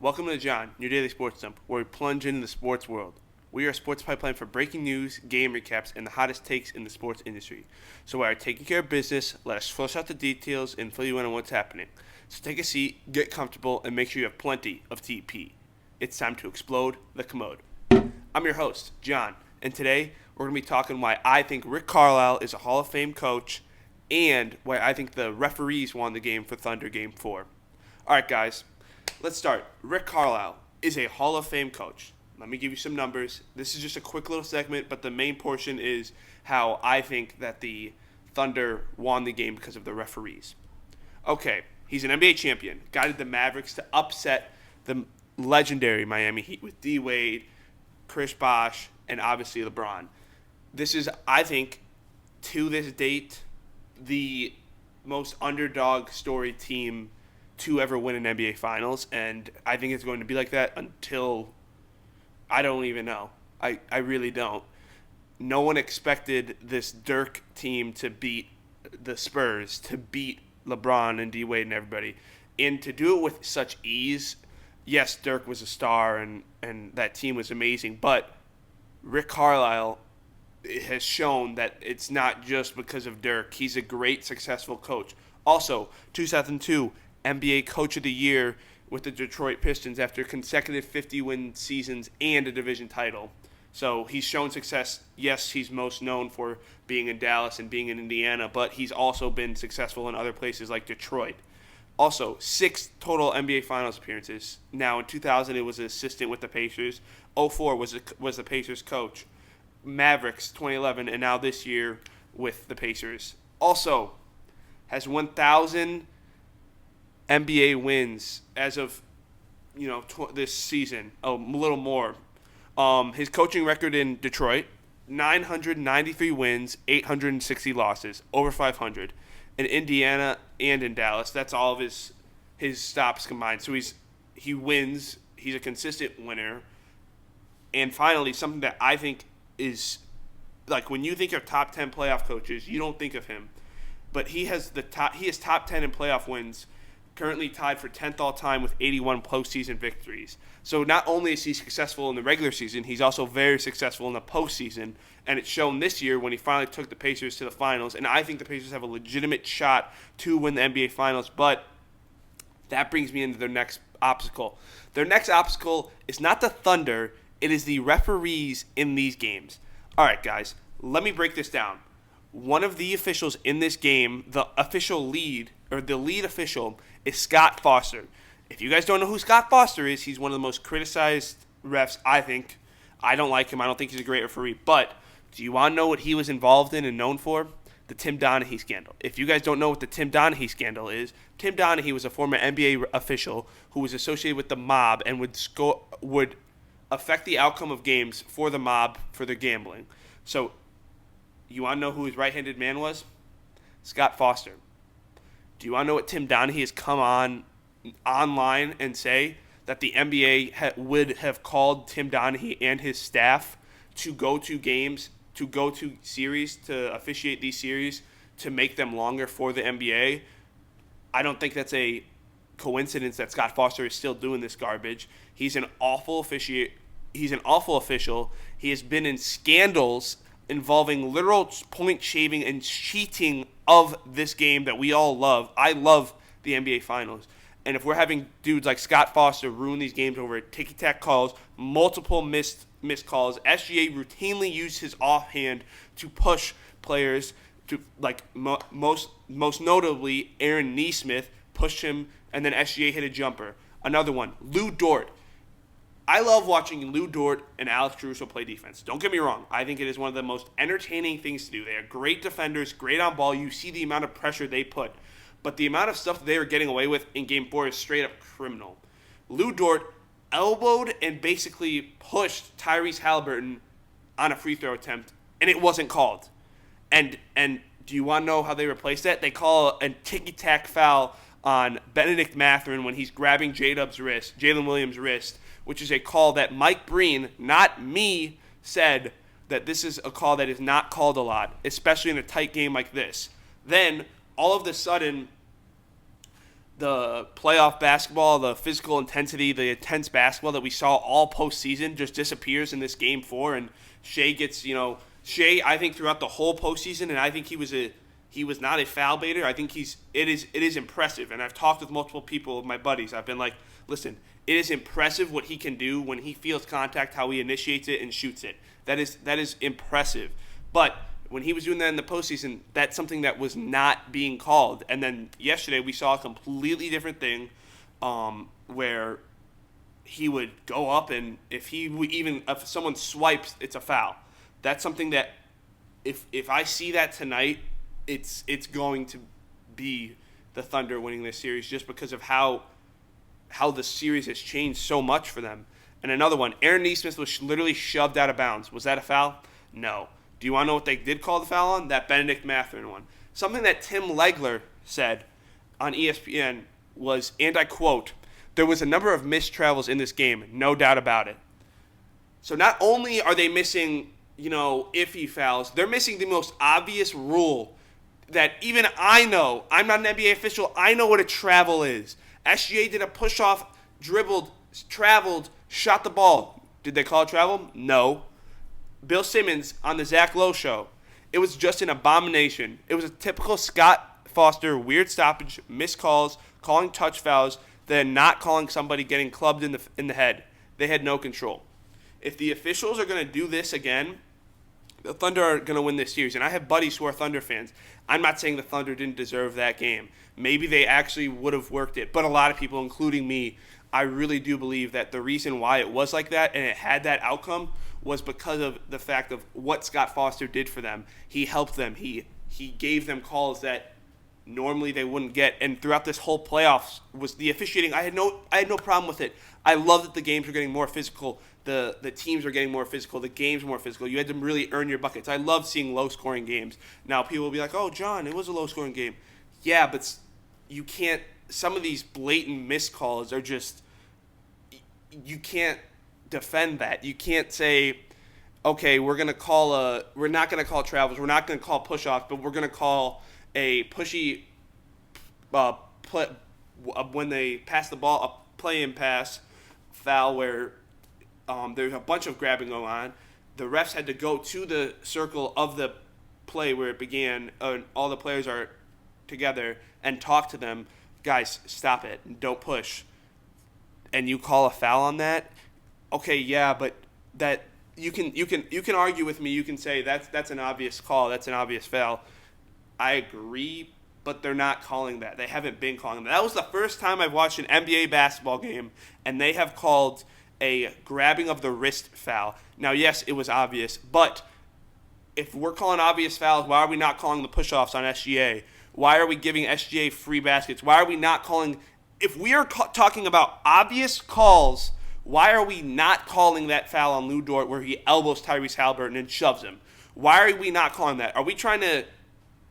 Welcome to John, your daily sports dump, where we plunge into the sports world. We are a sports pipeline for breaking news, game recaps, and the hottest takes in the sports industry. So while we're taking care of business, let us flush out the details and fill you in on what's happening. So take a seat, get comfortable, and make sure you have plenty of TP. It's time to explode the commode. I'm your host, John, and today we're going to be talking why I think Rick Carlisle is a Hall of Fame coach and why I think the referees won the game for Thunder Game 4. All right, guys. Let's start. Rick Carlisle is a Hall of Fame coach. Let me give you some numbers. This is just a quick little segment, but the main portion is how I think that the Thunder won the game because of the referees. Okay, he's an NBA champion. Guided the Mavericks to upset the legendary Miami Heat with D. Wade, Chris Bosh, and obviously LeBron. This is, I think, to this date, the most underdog story team to ever win an NBA Finals, and I think it's going to be like that until I don't even know. I really don't. No one expected this Dirk team to beat the Spurs, to beat LeBron and D. Wade and everybody, and to do it with such ease. Yes, Dirk was a star, and that team was amazing, but Rick Carlisle has shown that it's not just because of Dirk. He's a great, successful coach. Also, 2002 NBA Coach of the Year with the Detroit Pistons after consecutive 50-win seasons and a division title. So he's shown success. Yes, he's most known for being in Dallas and being in Indiana, but he's also been successful in other places like Detroit. Also, 6 total NBA Finals appearances. Now, in 2000, it was an assistant with the Pacers. 2004 was the Pacers coach. Mavericks, 2011, and now this year with the Pacers. Also, has 1,000 NBA wins as of, this season, a little more. His coaching record in Detroit, 993 wins, 860 losses, over 500. In Indiana and in Dallas, that's all of his stops combined. So he wins. He's a consistent winner. And finally, something that I think is, like, when you think of top 10 playoff coaches, you don't think of him. But he is top 10 in playoff wins, currently tied for 10th all-time with 81 postseason victories. So not only is he successful in the regular season, he's also very successful in the postseason, and it's shown this year when he finally took the Pacers to the finals, and I think the Pacers have a legitimate shot to win the NBA Finals, but that brings me into their next obstacle. Their next obstacle is not the Thunder, it is the referees in these games. All right, guys, let me break this down. One of the officials in this game, the lead official, is Scott Foster. If you guys don't know who Scott Foster is, he's one of the most criticized refs, I think. I don't like him. I don't think he's a great referee. But do you want to know what he was involved in and known for? The Tim Donaghy scandal. If you guys don't know what the Tim Donaghy scandal is, Tim Donaghy was a former NBA official who was associated with the mob and would affect the outcome of games for the mob for their gambling. So you want to know who his right-handed man was? Scott Foster. Do you want to know what Tim Donaghy has come online and say? That the NBA would have called Tim Donaghy and his staff to go to games, to go to series, to officiate these series, to make them longer for the NBA. I don't think that's a coincidence that Scott Foster is still doing this garbage. He's an awful official. He has been in scandals involving literal point shaving and cheating of this game that we all love. I love the NBA Finals. And if we're having dudes like Scott Foster ruin these games over ticky-tack calls, multiple missed calls, SGA routinely used his offhand to push players to, like, most notably Aaron Nesmith pushed him, and then SGA hit a jumper. Another one, Lou Dort. I love watching Lou Dort and Alex Caruso play defense. Don't get me wrong. I think it is one of the most entertaining things to do. They are great defenders, great on ball. You see the amount of pressure they put. But the amount of stuff that they were getting away with in Game 4 is straight up criminal. Lou Dort elbowed and basically pushed Tyrese Halliburton on a free throw attempt, and it wasn't called. And do you want to know how they replaced that? They call a ticky-tack foul on Benedict Mathurin when he's grabbing Jalen Williams' wrist, which is a call that Mike Breen, not me, said that this is a call that is not called a lot, especially in a tight game like this. Then, all of a sudden, the playoff basketball, the physical intensity, the intense basketball that we saw all postseason just disappears in this game 4, and Shai gets, Shai, I think throughout the whole postseason, and I think he was not a foul baiter. I think it is impressive, and I've talked with multiple people, my buddies. I've been like, listen, it is impressive what he can do when he feels contact, how he initiates it and shoots it. That is impressive. But when he was doing that in the postseason, that's something that was not being called. And then yesterday we saw a completely different thing, where he would go up, and if someone swipes, it's a foul. That's something that if I see that tonight, it's going to be the Thunder winning this series, just because of how the series has changed so much for them. And another one, Aaron Nesmith was literally shoved out of bounds. Was that a foul? No. Do you want to know what they did call the foul on? That Benedict Mathurin one. Something that Tim Legler said on ESPN was, and I quote, "There was a number of missed travels in this game, no doubt about it." So not only are they missing, iffy fouls, they're missing the most obvious rule that even I know. I'm not an NBA official. I know what a travel is. SGA did a push-off, dribbled, traveled, shot the ball. Did they call it travel? No. Bill Simmons on the Zach Lowe show. It was just an abomination. It was a typical Scott Foster weird stoppage, missed calls, calling touch fouls, then not calling somebody getting clubbed in the head. They had no control. If the officials are going to do this again, the Thunder are going to win this series. And I have buddies who are Thunder fans. I'm not saying the Thunder didn't deserve that game. Maybe they actually would have worked it. But a lot of people, including me, I really do believe that the reason why it was like that and it had that outcome was because of the fact of what Scott Foster did for them. He helped them. He gave them calls that normally they wouldn't get. And throughout this whole playoffs was the officiating. I had no problem with it. I love that the games were getting more physical. The teams are getting more physical. The games were more physical. You had to really earn your buckets. I love seeing low-scoring games. Now people will be like, "Oh, John, it was a low-scoring game." Yeah, but you can't. Some of these blatant missed calls are just. You can't defend that. You can't say, "Okay, we're not going to call travels. We're not going to call push-offs, but we're going to call a pushy when they pass the ball, a play-in pass foul where there's a bunch of grabbing going on. The refs had to go to the circle of the play where it began, and all the players are together, and talk to them. Guys, stop it. Don't push." And you call a foul on that? Okay, yeah, but that you can argue with me. You can say that's an obvious call. That's an obvious foul. I agree, but they're not calling that. They haven't been calling that. That was the first time I've watched an NBA basketball game, and they have called a grabbing of the wrist foul. Now, yes, it was obvious, but if we're calling obvious fouls, why are we not calling the push-offs on SGA? Why are we giving SGA free baskets? Why are we not calling... If we are talking about obvious calls, why are we not calling that foul on Lou Dort where he elbows Tyrese Halliburton and shoves him? Why are we not calling that? Are we trying to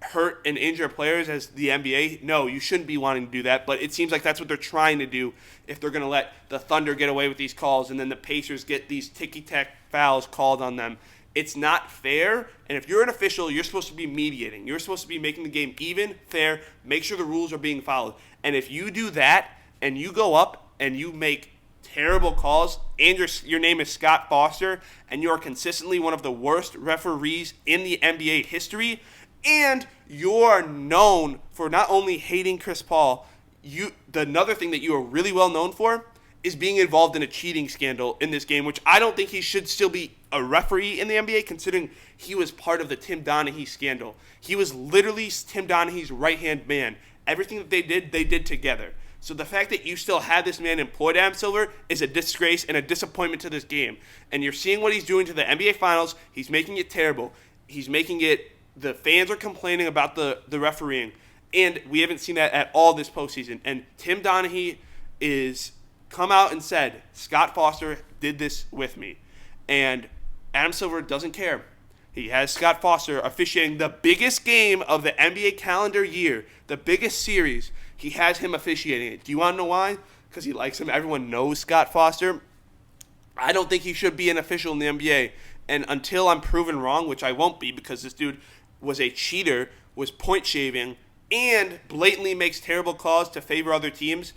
hurt and injure players as the NBA? No, you shouldn't be wanting to do that, but it seems like that's what they're trying to do if they're going to let the Thunder get away with these calls and then the Pacers get these ticky-tack fouls called on them. It's not fair, and if you're an official, you're supposed to be mediating. You're supposed to be making the game even, fair, make sure the rules are being followed. And if you do that and you go up and you make terrible calls and your name is Scott Foster and you are consistently one of the worst referees in the NBA history and you're known for not only hating Chris Paul, another thing that you are really well known for is being involved in a cheating scandal in this game, which I don't think he should still be a referee in the NBA, considering he was part of the Tim Donaghy scandal. He was literally Tim Donaghy's right-hand man. Everything that they did together. So the fact that you still have this man employed, Adam Silver, is a disgrace and a disappointment to this game. And you're seeing what he's doing to the NBA Finals. He's making it terrible. He's making it, the fans are complaining about the refereeing. And we haven't seen that at all this postseason. And Tim Donaghy is come out and said, Scott Foster did this with me. And Adam Silver doesn't care. He has Scott Foster officiating the biggest game of the NBA calendar year, the biggest series. He has him officiating it. Do you want to know why? Because he likes him. Everyone knows Scott Foster. I don't think he should be an official in the NBA. And until I'm proven wrong, which I won't be because this dude was a cheater, was point shaving, and blatantly makes terrible calls to favor other teams,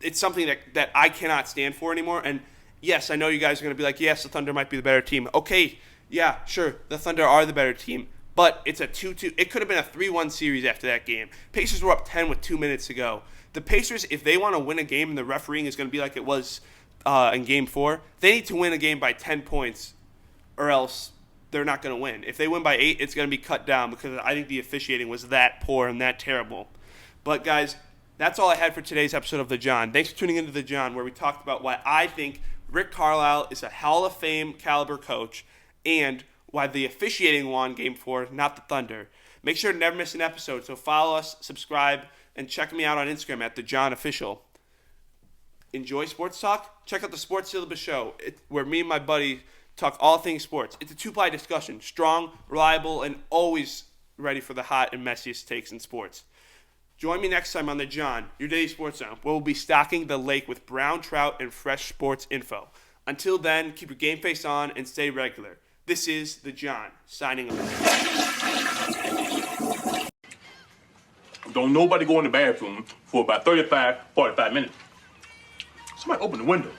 it's something that I cannot stand for anymore. And yes, I know you guys are going to be like, yes, the Thunder might be the better team. Okay, yeah, sure, the Thunder are the better team. But it's a 2-2. It could have been a 3-1 series after that game. Pacers were up 10 with 2 minutes to go. The Pacers, if they want to win a game and the refereeing is going to be like it was in Game 4, they need to win a game by 10 points or else they're not going to win. If they win by 8, it's going to be cut down because I think the officiating was that poor and that terrible. But, guys, that's all I had for today's episode of The John. Thanks for tuning into The John, where we talked about why I think Rick Carlisle is a Hall of Fame caliber coach and why the officiating won Game 4, not the Thunder. Make sure to never miss an episode, so follow us, subscribe, and check me out on Instagram at TheJohnOfficial. Enjoy sports talk? Check out the Sports Syllabus Show, where me and my buddy talk all things sports. It's a two-ply discussion, strong, reliable, and always ready for the hot and messiest takes in sports. Join me next time on The John, your daily sports zone, where we'll be stocking the lake with brown trout and fresh sports info. Until then, keep your game face on and stay regular. This is The John, signing off. Don't nobody go in the bathroom for about 35, 45 minutes. Somebody open the window.